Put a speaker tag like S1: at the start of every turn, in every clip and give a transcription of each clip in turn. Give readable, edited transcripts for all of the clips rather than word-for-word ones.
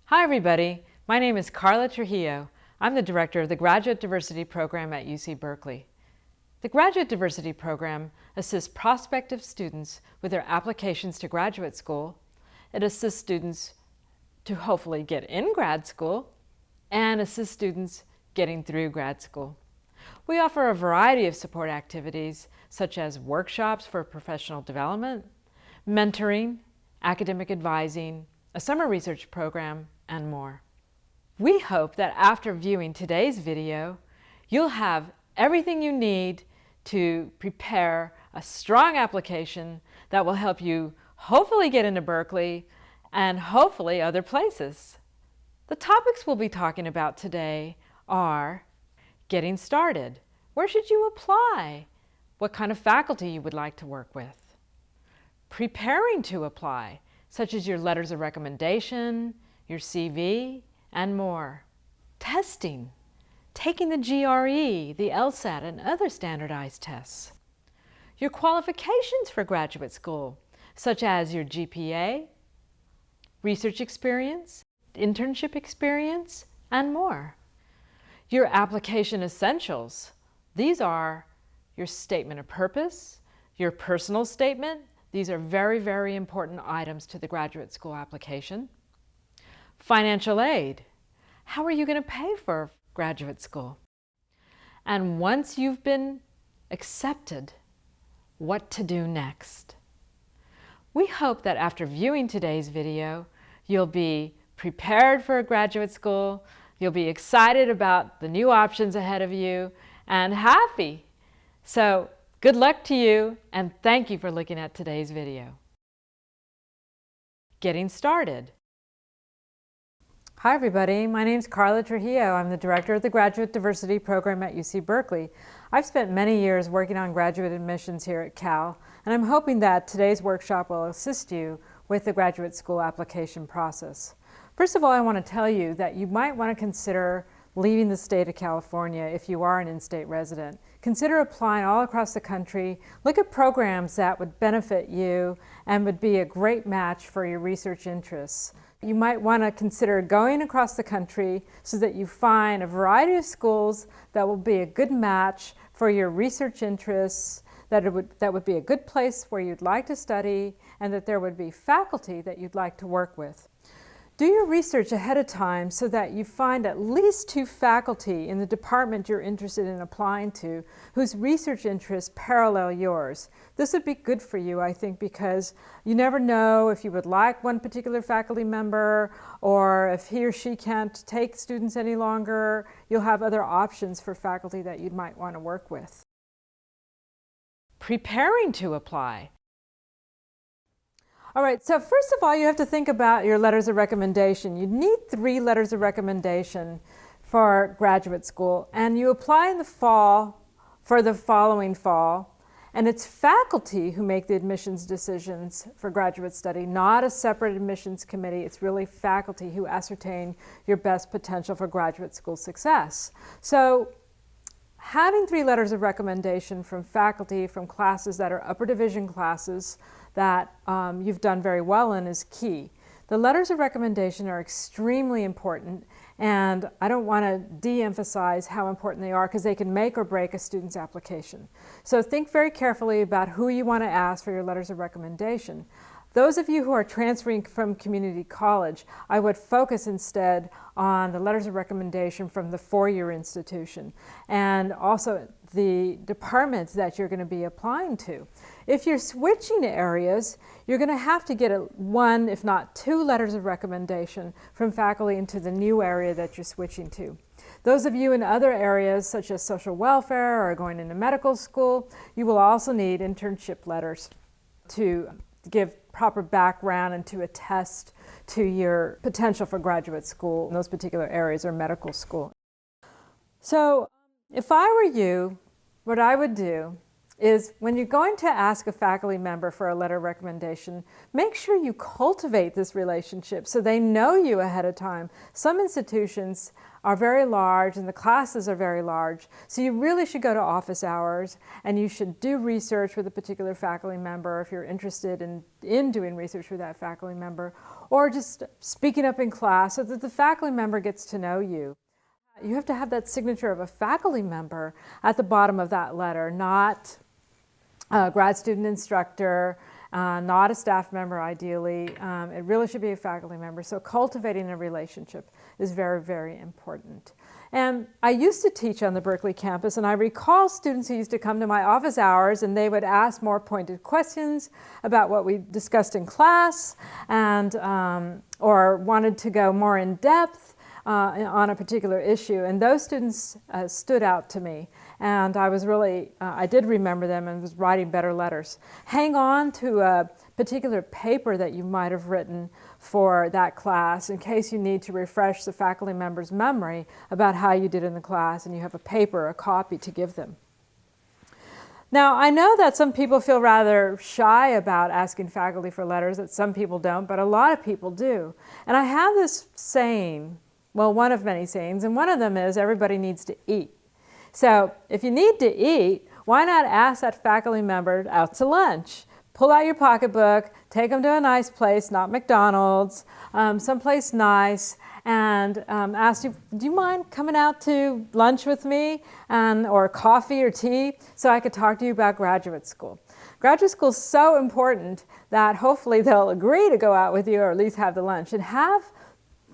S1: Hi everybody, my name is Carla Trujillo. I'm the director of the Graduate Diversity Program at UC Berkeley. The Graduate Diversity Program assists prospective students with their applications to graduate school. It assists students to hopefully get in grad school and assists students getting through grad school. We offer a variety of support activities such as workshops for professional development, mentoring, academic advising, a summer research program, and more. We hope that after viewing today's video, you'll have everything you need to prepare a strong application that will help you hopefully get into Berkeley and hopefully other places. The topics we'll be talking about today are getting started. Where should you apply? What kind of faculty you would like to work with? Preparing to apply, such as your letters of recommendation, your CV, and more. Testing, taking the GRE, the LSAT, and other standardized tests. Your qualifications for graduate school, such as your GPA, research experience, internship experience, and more. Your application essentials. These are your statement of purpose, your personal statement. These are very, very important items to the graduate school application. Financial aid. How are you going to pay for graduate school? And once you've been accepted, what to do next? We hope that after viewing today's video, you'll be prepared for graduate school, you'll be excited about the new options ahead of you, and happy. So good luck to you, and thank you for looking at today's video. Getting started. Hi everybody, my name is Carla Trujillo. I'm the director of the Graduate Diversity Program at UC Berkeley. I've spent many years working on graduate admissions here at Cal, and I'm hoping that today's workshop will assist you with the graduate school application process. First of all, I want to tell you that you might want to consider leaving the state of California if you are an in-state resident. Consider applying all across the country. Look at programs that would benefit you and would be a great match for your research interests. You might want to consider going across the country so that you find a variety of schools that will be a good match for your research interests, that would be a good place where you'd like to study, and that there would be faculty that you'd like to work with. Do your research ahead of time so that you find at least 2 faculty in the department you're interested in applying to whose research interests parallel yours. This would be good for you, I think, because you never know if you would like one particular faculty member, or if he or she can't take students any longer, you'll have other options for faculty that you might want to work with. Preparing to apply. All right, so first of all, you have to think about your letters of recommendation. You need 3 letters of recommendation for graduate school, and you apply in the fall for the following fall, and it's faculty who make the admissions decisions for graduate study, not a separate admissions committee. It's really faculty who ascertain your best potential for graduate school success. So having 3 letters of recommendation from faculty from classes that are upper division classes that you've done very well in is key. The letters of recommendation are extremely important, and I don't want to de-emphasize how important they are because they can make or break a student's application. So think very carefully about who you want to ask for your letters of recommendation. Those of you who are transferring from community college, I would focus instead on the letters of recommendation from the 4-year institution and also the departments that you're going to be applying to. If you're switching areas, you're going to have to get 1, if not 2 letters of recommendation from faculty into the new area that you're switching to. Those of you in other areas such as social welfare or going into medical school, you will also need internship letters to give proper background and to attest to your potential for graduate school in those particular areas or medical school. So if I were you, what I would do is when you're going to ask a faculty member for a letter of recommendation, make sure you cultivate this relationship so they know you ahead of time. Some institutions are very large and the classes are very large, so you really should go to office hours and you should do research with a particular faculty member if you're interested in doing research with that faculty member, or just speaking up in class so that the faculty member gets to know you. You have to have that signature of a faculty member at the bottom of that letter, not a grad student instructor, not a staff member ideally. It really should be a faculty member. So cultivating a relationship is very, very important. And I used to teach on the Berkeley campus, and I recall students who used to come to my office hours and they would ask more pointed questions about what we discussed in class, and or wanted to go more in depth on a particular issue, and those students stood out to me, and I was really, I did remember them and was writing better letters. Hang on to a particular paper that you might have written for that class in case you need to refresh the faculty member's memory about how you did in the class, and you have a paper, a copy to give them. Now, I know that some people feel rather shy about asking faculty for letters, that some people don't, but a lot of people do. And I have this saying, well, one of many sayings, and one of them is everybody needs to eat. So if you need to eat, why not ask that faculty member out to lunch? Pull out your pocketbook, take them to a nice place, not McDonald's, someplace nice, and ask you, do you mind coming out to lunch with me, or coffee or tea, so I could talk to you about graduate school. Graduate school is so important that hopefully they'll agree to go out with you or at least have the lunch, and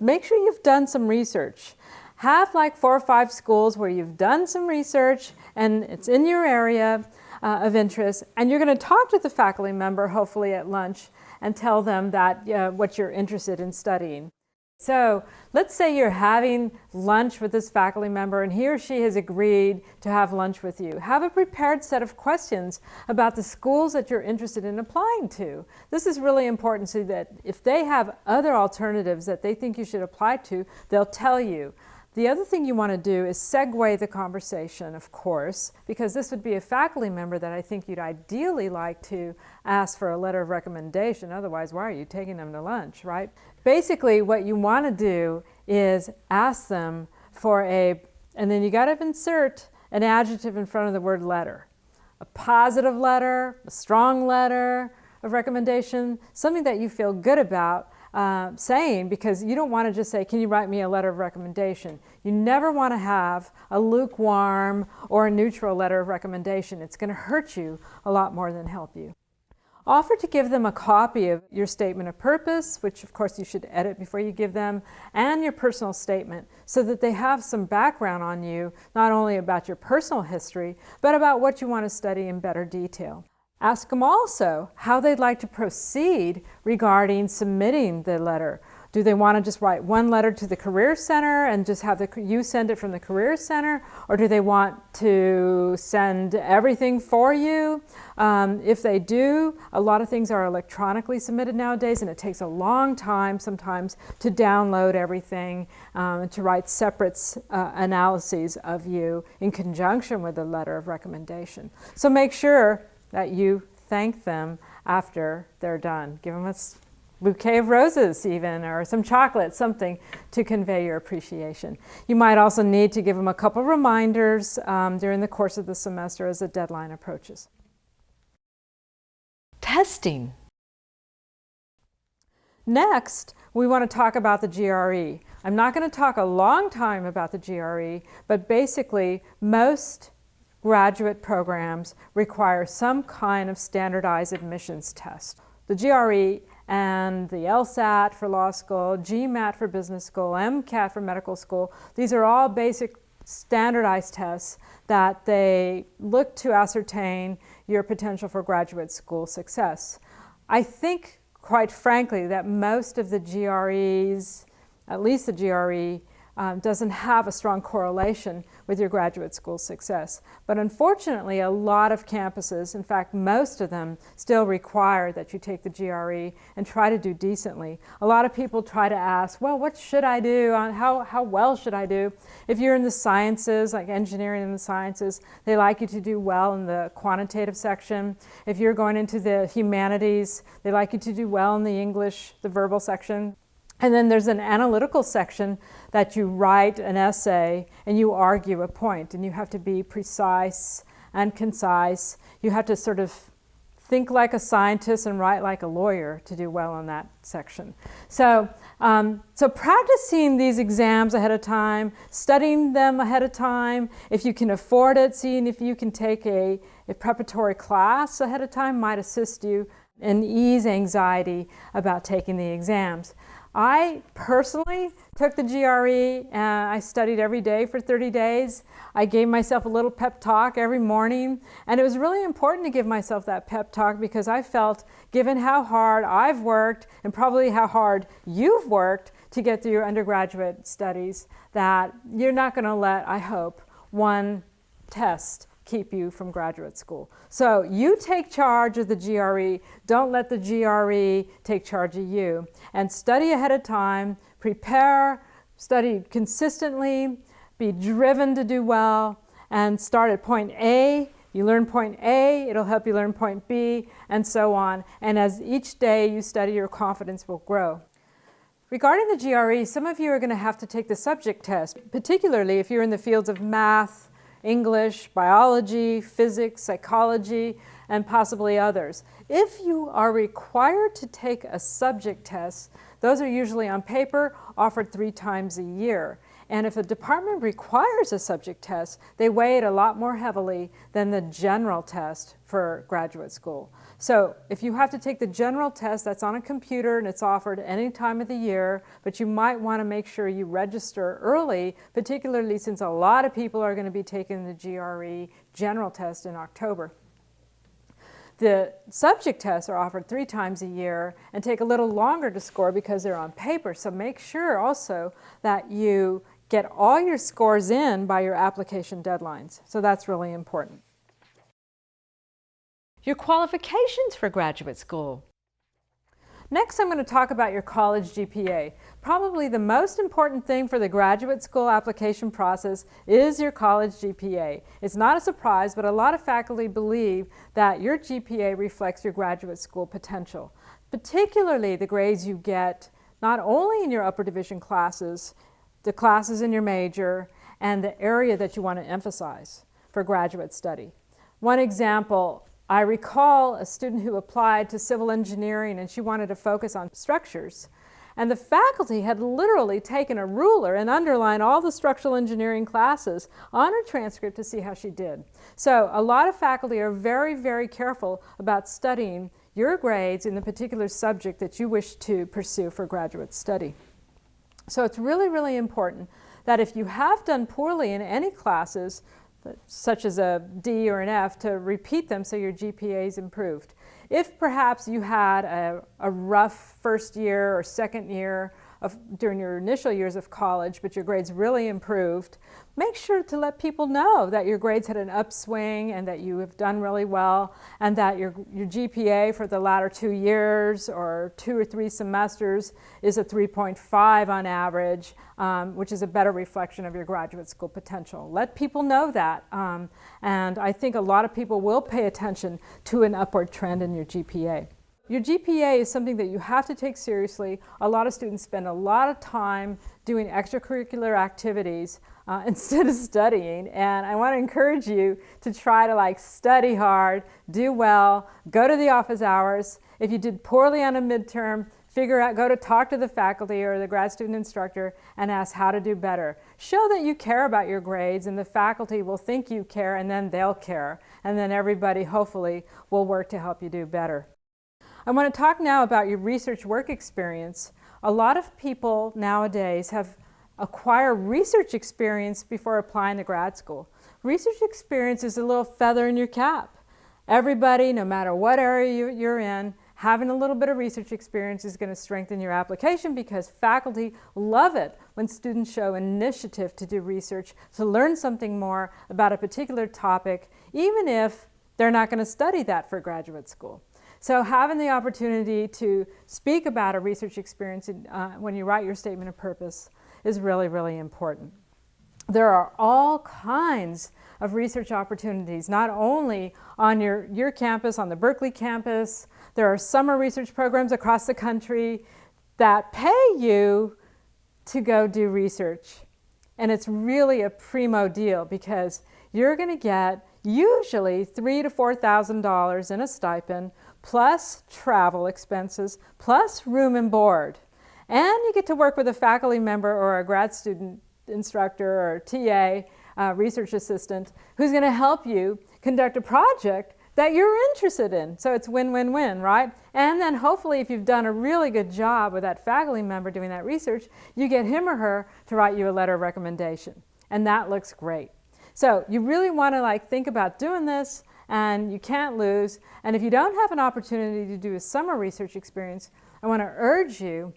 S1: make sure you've done some research. Have like 4 or 5 schools where you've done some research and it's in your area of interest, and you're going to talk to the faculty member hopefully at lunch and tell them that what you're interested in studying. So let's say you're having lunch with this faculty member and he or she has agreed to have lunch with you. Have a prepared set of questions about the schools that you're interested in applying to. This is really important so that if they have other alternatives that they think you should apply to, they'll tell you. The other thing you want to do is segue the conversation, of course, because this would be a faculty member that I think you'd ideally like to ask for a letter of recommendation. Otherwise, why are you taking them to lunch, right? Basically, what you want to do is ask them for and then you got to insert an adjective in front of the word letter. A positive letter, a strong letter of recommendation, something that you feel good about saying, because you don't want to just say, can you write me a letter of recommendation? You never want to have a lukewarm or a neutral letter of recommendation. It's going to hurt you a lot more than help you. Offer to give them a copy of your statement of purpose, which of course you should edit before you give them, and your personal statement, so that they have some background on you, not only about your personal history, but about what you want to study in better detail. Ask them also how they'd like to proceed regarding submitting the letter. Do they want to just write one letter to the Career Center and just have you send it from the Career Center? Or do they want to send everything for you? If they do, a lot of things are electronically submitted nowadays, and it takes a long time sometimes to download everything and to write separate analyses of you in conjunction with the letter of recommendation. So make sure that you thank them after they're done. Give them a bouquet of roses even, or some chocolate, something to convey your appreciation. You might also need to give them a couple reminders during the course of the semester as the deadline approaches. Testing. Next, we want to talk about the GRE. I'm not going to talk a long time about the GRE, but basically most graduate programs require some kind of standardized admissions test. The GRE and the LSAT for law school, GMAT for business school, MCAT for medical school, these are all basic standardized tests that they look to ascertain your potential for graduate school success. I think, quite frankly, that most of the GREs, at least the GRE
S2: doesn't have a strong correlation with your graduate school success. But unfortunately, a lot of campuses, in fact most of them, still require that you take the GRE and try to do decently. A lot of people try to ask, well, what should I do? How well should I do? If you're in the sciences, like engineering and the sciences, they like you to do well in the quantitative section. If you're going into the humanities, they like you to do well in the English, the verbal section. And then there's an analytical section that you write an essay and you argue a point, and you have to be precise and concise. You have to sort of think like a scientist and write like a lawyer to do well in that section. So practicing these exams ahead of time, studying them ahead of time, if you can afford it, seeing if you can take a preparatory class ahead of time might assist you and ease anxiety about taking the exams. I personally took the GRE and I studied every day for 30 days. I gave myself a little pep talk every morning, and it was really important to give myself that pep talk because I felt, given how hard I've worked and probably how hard you've worked to get through your undergraduate studies, that you're not going to let, I hope, one test keep you from graduate school. So you take charge of the GRE. Don't let the GRE take charge of you. And study ahead of time, prepare, study consistently, be driven to do well, and start at point A. You learn point A, it'll help you learn point B, and so on. And as each day you study, your confidence will grow. Regarding the GRE, some of you are going to have to take the subject test, particularly if you're in the fields of math, English, biology, physics, psychology, and possibly others. If you are required to take a subject test, those are usually on paper, offered 3 times a year. And if a department requires a subject test, they weigh it a lot more heavily than the general test for graduate school. So if you have to take the general test, that's on a computer and it's offered any time of the year, but you might want to make sure you register early, particularly since a lot of people are going to be taking the GRE general test in October. The subject tests are offered 3 times a year and take a little longer to score because they're on paper. So make sure also that you get all your scores in by your application deadlines. So that's really important.
S1: Your qualifications for graduate school.
S2: Next, I'm going to talk about your college GPA. Probably the most important thing for the graduate school application process is your college GPA. It's not a surprise, but a lot of faculty believe that your GPA reflects your graduate school potential, particularly the grades you get not only in your upper division classes, the classes in your major, and the area that you want to emphasize for graduate study. One example, I recall a student who applied to civil engineering and she wanted to focus on structures. And the faculty had literally taken a ruler and underlined all the structural engineering classes on her transcript to see how she did. So a lot of faculty are very, very careful about studying your grades in the particular subject that you wish to pursue for graduate study. So it's really, really important that if you have done poorly in any classes, such as a D or an F, to repeat them so your GPA is improved. If perhaps you had a rough first year or second year during your initial years of college, but your grades really improved, make sure to let people know that your grades had an upswing and that you have done really well, and that your GPA for the latter 2 years or 2 or 3 semesters is a 3.5 on average, which is a better reflection of your graduate school potential. Let people know that, and I think a lot of people will pay attention to an upward trend in your GPA. Your GPA is something that you have to take seriously. A lot of students spend a lot of time doing extracurricular activities instead of studying, and I want to encourage you to try to study hard, do well, go to the office hours. If you did poorly on a midterm, go to talk to the faculty or the grad student instructor and ask how to do better. Show that you care about your grades, and the faculty will think you care, and then they'll care, and then everybody hopefully will work to help you do better. I want to talk now about your research work experience. A lot of people nowadays have acquired research experience before applying to grad school. Research experience is a little feather in your cap. Everybody, no matter what area you're in, Having a little bit of research experience is going to strengthen your application because faculty love it when students show initiative to do research, to learn something more about a particular topic, even if they're not going to study that for graduate school. So having the opportunity to speak about a research experience when you write your statement of purpose is really, really important. There are all kinds of research opportunities, not only on your campus, on the Berkeley campus. There are summer research programs across the country that pay you to go do research. And it's really a primo deal because you're going to get usually $3,000 to $4,000 in a stipend, plus travel expenses, plus room and board. And you get to work with a faculty member or a grad student instructor or TA, research assistant, who's going to help you conduct a project that you're interested in. So it's win-win-win, right? And then hopefully if you've done a really good job with that faculty member doing that research, you get him or her to write you a letter of recommendation. And that looks great. So you really want to think about doing this, and you can't lose. And if you don't have an opportunity to do a summer research experience, I want to urge you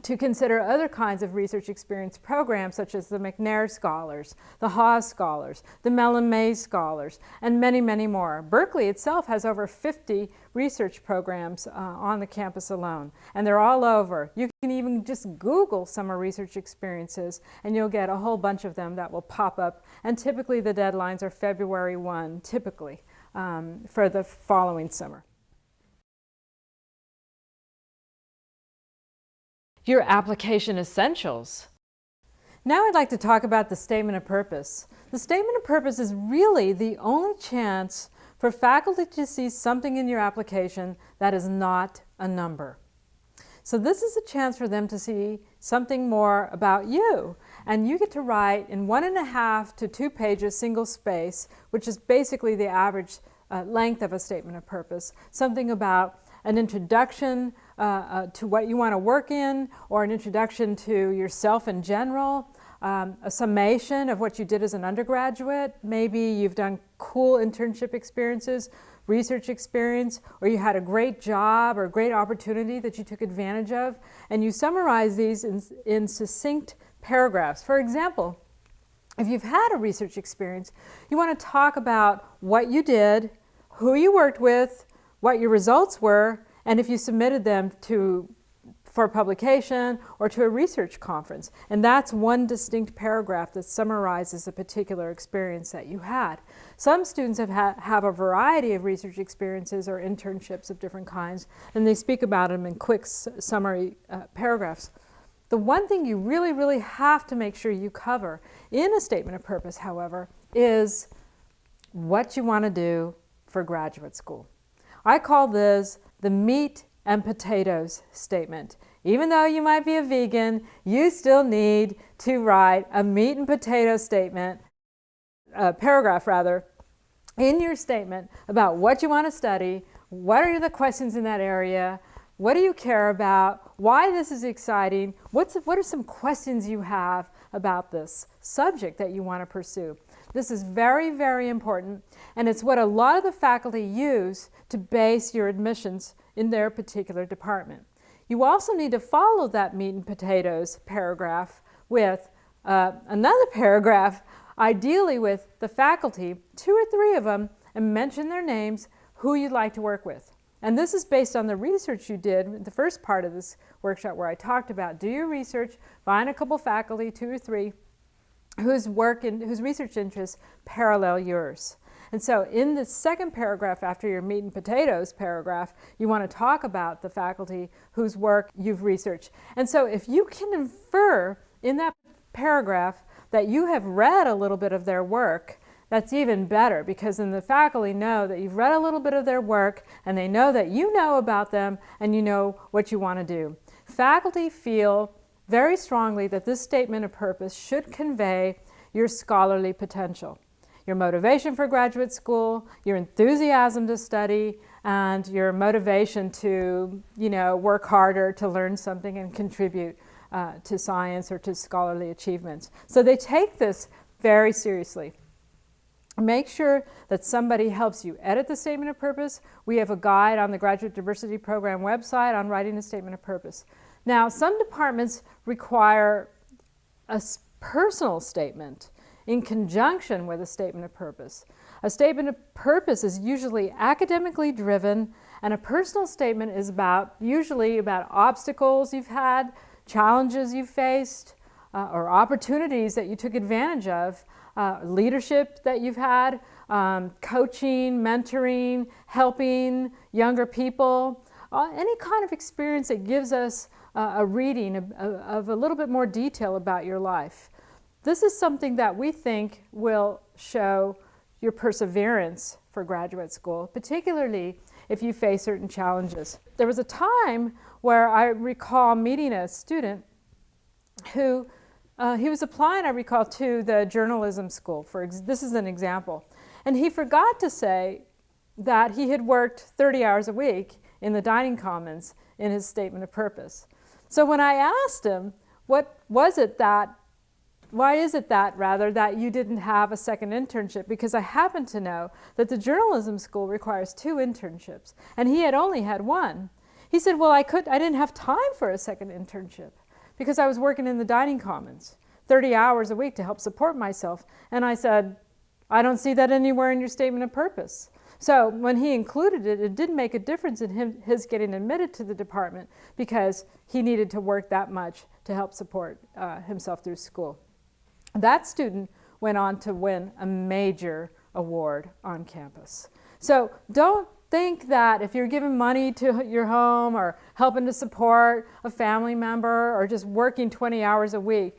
S2: to consider other kinds of research experience programs such as the McNair Scholars, the Haas Scholars, the Mellon Mays Scholars, and many, many more. Berkeley itself has over 50 research programs on the campus alone, and they're all over. You can even just Google summer research experiences, and you'll get a whole bunch of them that will pop up, and typically the deadlines are February 1, typically, for the following summer.
S1: Your application essentials.
S2: Now I'd like to talk about the statement of purpose. The statement of purpose is really the only chance for faculty to see something in your application that is not a number. So this is a chance for them to see something more about you. And you get to write in 1.5 to 2 pages, single space, which is basically the average length of a statement of purpose, something about an introduction to what you want to work in, or an introduction to yourself in general, a summation of what you did as an undergraduate. Maybe you've done cool internship experiences, research experience, or you had a great job or a great opportunity that you took advantage of, and you summarize these in succinct paragraphs. For example, if you've had a research experience, you want to talk about what you did, who you worked with, what your results were, and if you submitted them for publication or to a research conference. And that's one distinct paragraph that summarizes a particular experience that you had. Some students have a variety of research experiences or internships of different kinds, and they speak about them in quick summary paragraphs. The one thing you really, really have to make sure you cover in a statement of purpose, however, is what you want to do for graduate school. I call this the meat and potatoes statement. Even though you might be a vegan, you still need to write a meat and potato statement, a paragraph rather, in your statement about what you want to study, what are the questions in that area, what do you care about, why this is exciting, what are some questions you have about this subject that you want to pursue. This is very, very important, and it's what a lot of the faculty use to base your admissions in their particular department. You also need to follow that meat and potatoes paragraph with another paragraph, ideally with the faculty, 2 or 3 of them, and mention their names, who you'd like to work with. And this is based on the research you did in the first part of this workshop where I talked about do your research, find a couple faculty, 2 or 3, whose research interests parallel yours. And so in the second paragraph after your meat and potatoes paragraph, you want to talk about the faculty whose work you've researched. And so if you can infer in that paragraph that you have read a little bit of their work, that's even better, because then the faculty know that you've read a little bit of their work and they know that you know about them and you know what you want to do. Faculty feel very strongly that this statement of purpose should convey your scholarly potential, your motivation for graduate school, your enthusiasm to study, and your motivation to, work harder to learn something and contribute to science or to scholarly achievements. So they take this very seriously. Make sure that somebody helps you edit the statement of purpose. We have a guide on the Graduate Diversity Program website on writing a statement of purpose. Now, some departments require a personal statement in conjunction with a statement of purpose. A statement of purpose is usually academically driven, and a personal statement is usually about obstacles you've had, challenges you've faced, or opportunities that you took advantage of, leadership that you've had, coaching, mentoring, helping younger people, any kind of experience that gives us a reading of a little bit more detail about your life. This is something that we think will show your perseverance for graduate school, particularly if you face certain challenges. There was a time where I recall meeting a student who he was applying, I recall, to the journalism school. This is an example. And he forgot to say that he had worked 30 hours a week in the dining commons in his statement of purpose. So when I asked him, why is it that you didn't have a second internship? Because I happen to know that the journalism school requires 2 internships, and he had only had 1. He said, well, I didn't have time for a second internship because I was working in the dining commons 30 hours a week to help support myself. And I said, I don't see that anywhere in your statement of purpose. So when he included it, it didn't make a difference in his getting admitted to the department because he needed to work that much to help support himself through school. That student went on to win a major award on campus. So don't think that if you're giving money to your home or helping to support a family member or just working 20 hours a week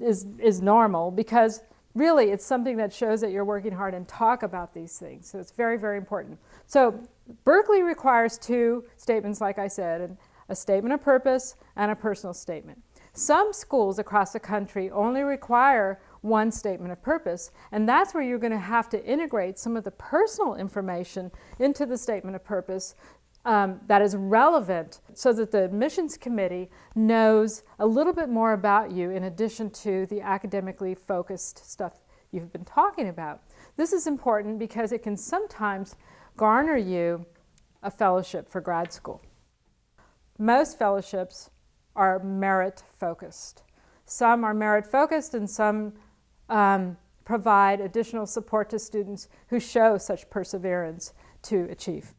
S2: is normal, because really it's something that shows that you're working hard, and talk about these things. So it's very, very important. So Berkeley requires 2 statements, like I said, a statement of purpose and a personal statement. Some schools across the country only require 1 statement of purpose, and that's where you're going to have to integrate some of the personal information into the statement of purpose that is relevant, so that the admissions committee knows a little bit more about you in addition to the academically focused stuff you've been talking about. This is important because it can sometimes garner you a fellowship for grad school. Most fellowships are merit-focused. Some are merit-focused, and some provide additional support to students who show such perseverance to achieve.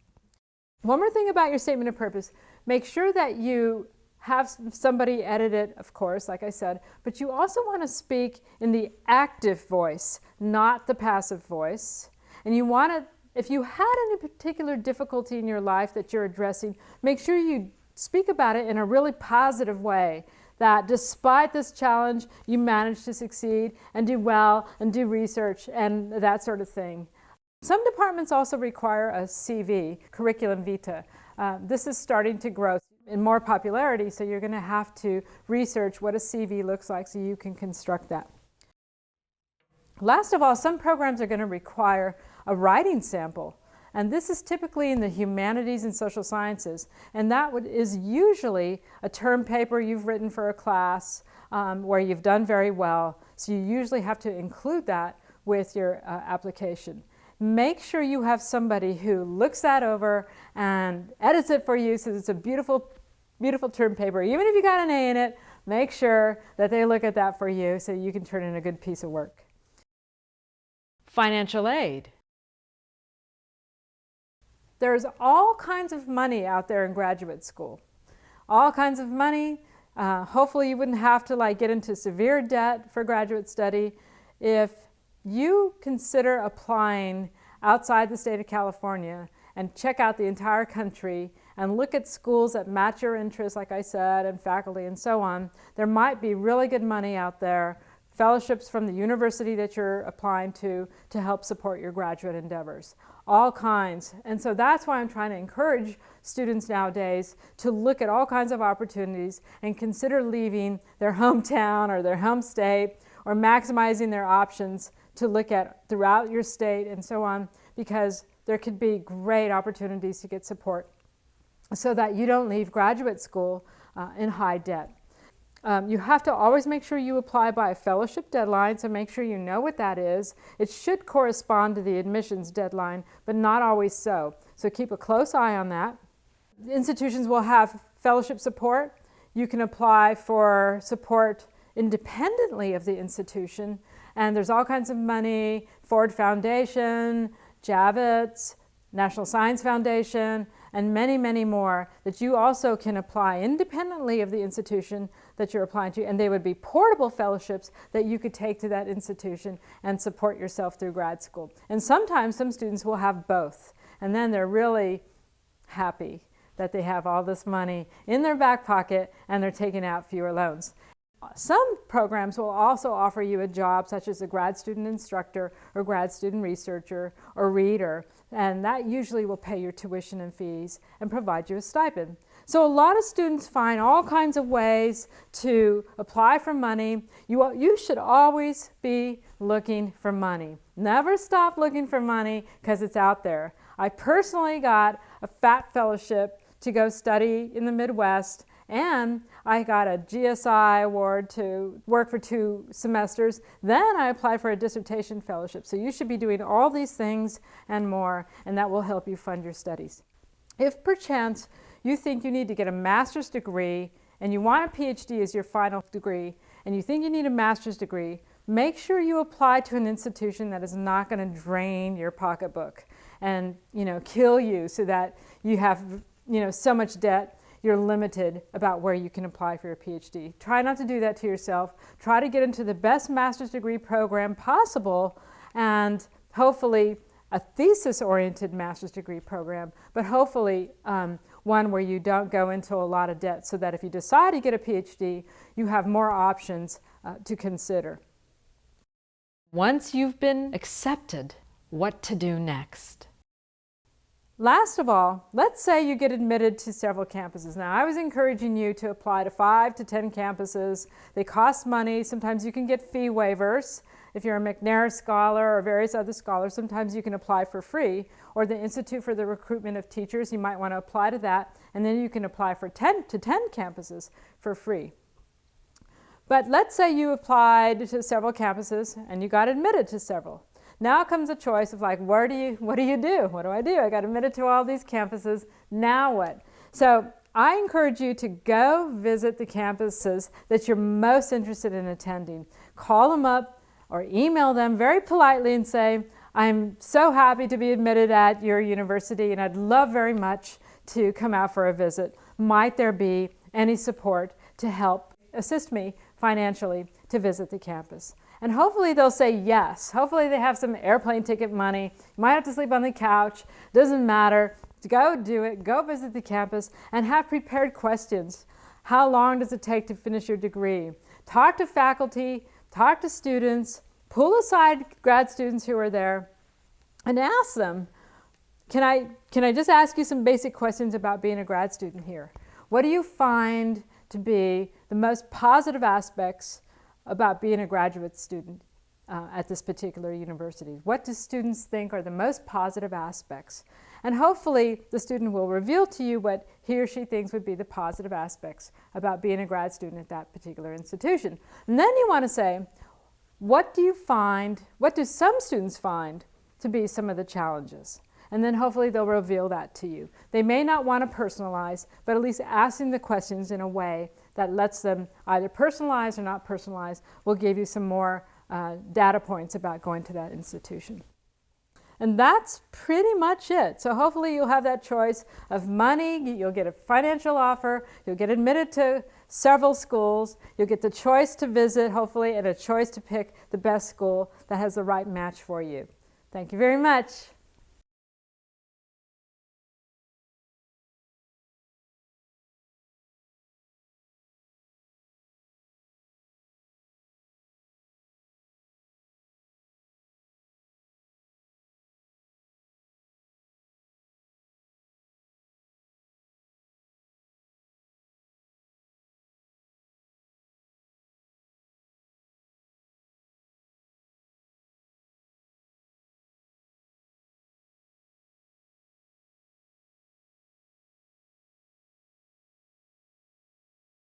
S2: One more thing about your statement of purpose: make sure that you have somebody edit it, of course, like I said, but you also want to speak in the active voice, not the passive voice. And you want to, if you had any particular difficulty in your life that you're addressing, make sure you speak about it in a really positive way, that despite this challenge, you managed to succeed and do well and do research and that sort of thing. Some departments also require a CV, curriculum vitae. This is starting to grow in more popularity, so you're going to have to research what a CV looks like so you can construct that. Last of all, some programs are going to require a writing sample. And this is typically in the humanities and social sciences. And that is usually a term paper you've written for a class where you've done very well. So you usually have to include that with your application. Make sure you have somebody who looks that over and edits it for you so it's a beautiful, beautiful term paper. Even if you got an A in it, make sure that they look at that for you so you can turn in a good piece of work.
S1: Financial aid.
S2: There's all kinds of money out there in graduate school. All kinds of money. Hopefully you wouldn't have to get into severe debt for graduate study. If you consider applying outside the state of California and check out the entire country and look at schools that match your interests, like I said, and faculty and so on, there might be really good money out there, fellowships from the university that you're applying to help support your graduate endeavors. All kinds. And so that's why I'm trying to encourage students nowadays to look at all kinds of opportunities and consider leaving their hometown or their home state, or maximizing their options to look at throughout your state and so on, because there could be great opportunities to get support so that you don't leave graduate school in high debt. You have to always make sure you apply by a fellowship deadline, so make sure you know what that is. It should correspond to the admissions deadline, but not always so. So keep a close eye on that. Institutions will have fellowship support. You can apply for support independently of the institution, and there's all kinds of money, Ford Foundation, Javits, National Science Foundation, and many, many more that you also can apply independently of the institution that you're applying to, and they would be portable fellowships that you could take to that institution and support yourself through grad school. And sometimes some students will have both, and then they're really happy that they have all this money in their back pocket and they're taking out fewer loans. Some programs will also offer you a job such as a grad student instructor or grad student researcher or reader, and that usually will pay your tuition and fees and provide you a stipend. So a lot of students find all kinds of ways to apply for money. You should always be looking for money. Never stop looking for money because it's out there. I personally got a FAT fellowship to go study in the Midwest, and I got a GSI award to work for 2 semesters. Then I applied for a dissertation fellowship. So you should be doing all these things and more, and that will help you fund your studies. If perchance you think you need to get a master's degree and you want a PhD as your final degree, and you think you need a master's degree, make sure you apply to an institution that is not going to drain your pocketbook and kill you so that you have so much debt you're limited about where you can apply for your PhD. Try not to do that to yourself. Try to get into the best master's degree program possible, and hopefully a thesis-oriented master's degree program, but hopefully one where you don't go into a lot of debt so that if you decide to get a PhD, you have more options to consider.
S1: Once you've been accepted, what to do next?
S2: Last of all, let's say you get admitted to several campuses. Now, I was encouraging you to apply to 5 to 10 campuses. They cost money. Sometimes you can get fee waivers. If you're a McNair Scholar or various other scholars, sometimes you can apply for free. Or the Institute for the Recruitment of Teachers, you might want to apply to that, and then you can apply for 10 campuses for free. But let's say you applied to several campuses and you got admitted to several. Now comes a choice of like, what do you do? What do I do? I got admitted to all these campuses. Now what? So I encourage you to go visit the campuses that you're most interested in attending. Call them up or email them very politely and say, I'm so happy to be admitted at your university and I'd love very much to come out for a visit. Might there be any support to help assist me financially to visit the campus? And hopefully they'll say yes. Hopefully they have some airplane ticket money. You might have to sleep on the couch. Doesn't matter. Go do it. Go visit the campus and have prepared questions. How long does it take to finish your degree? Talk to faculty, talk to students, pull aside grad students who are there and ask them, can I just ask you some basic questions about being a grad student here? What do you find to be the most positive aspects about being a graduate student at this particular university? What do students think are the most positive aspects? And hopefully the student will reveal to you what he or she thinks would be the positive aspects about being a grad student at that particular institution. And then you want to say, what do some students find to be some of the challenges? And then hopefully they'll reveal that to you. They may not want to personalize, but at least asking the questions in a way that lets them either personalize or not personalize will give you some more data points about going to that institution. And that's pretty much it. So hopefully you'll have that choice of money, you'll get a financial offer, you'll get admitted to several schools, you'll get the choice to visit, hopefully, and a choice to pick the best school that has the right match for you. Thank you very much.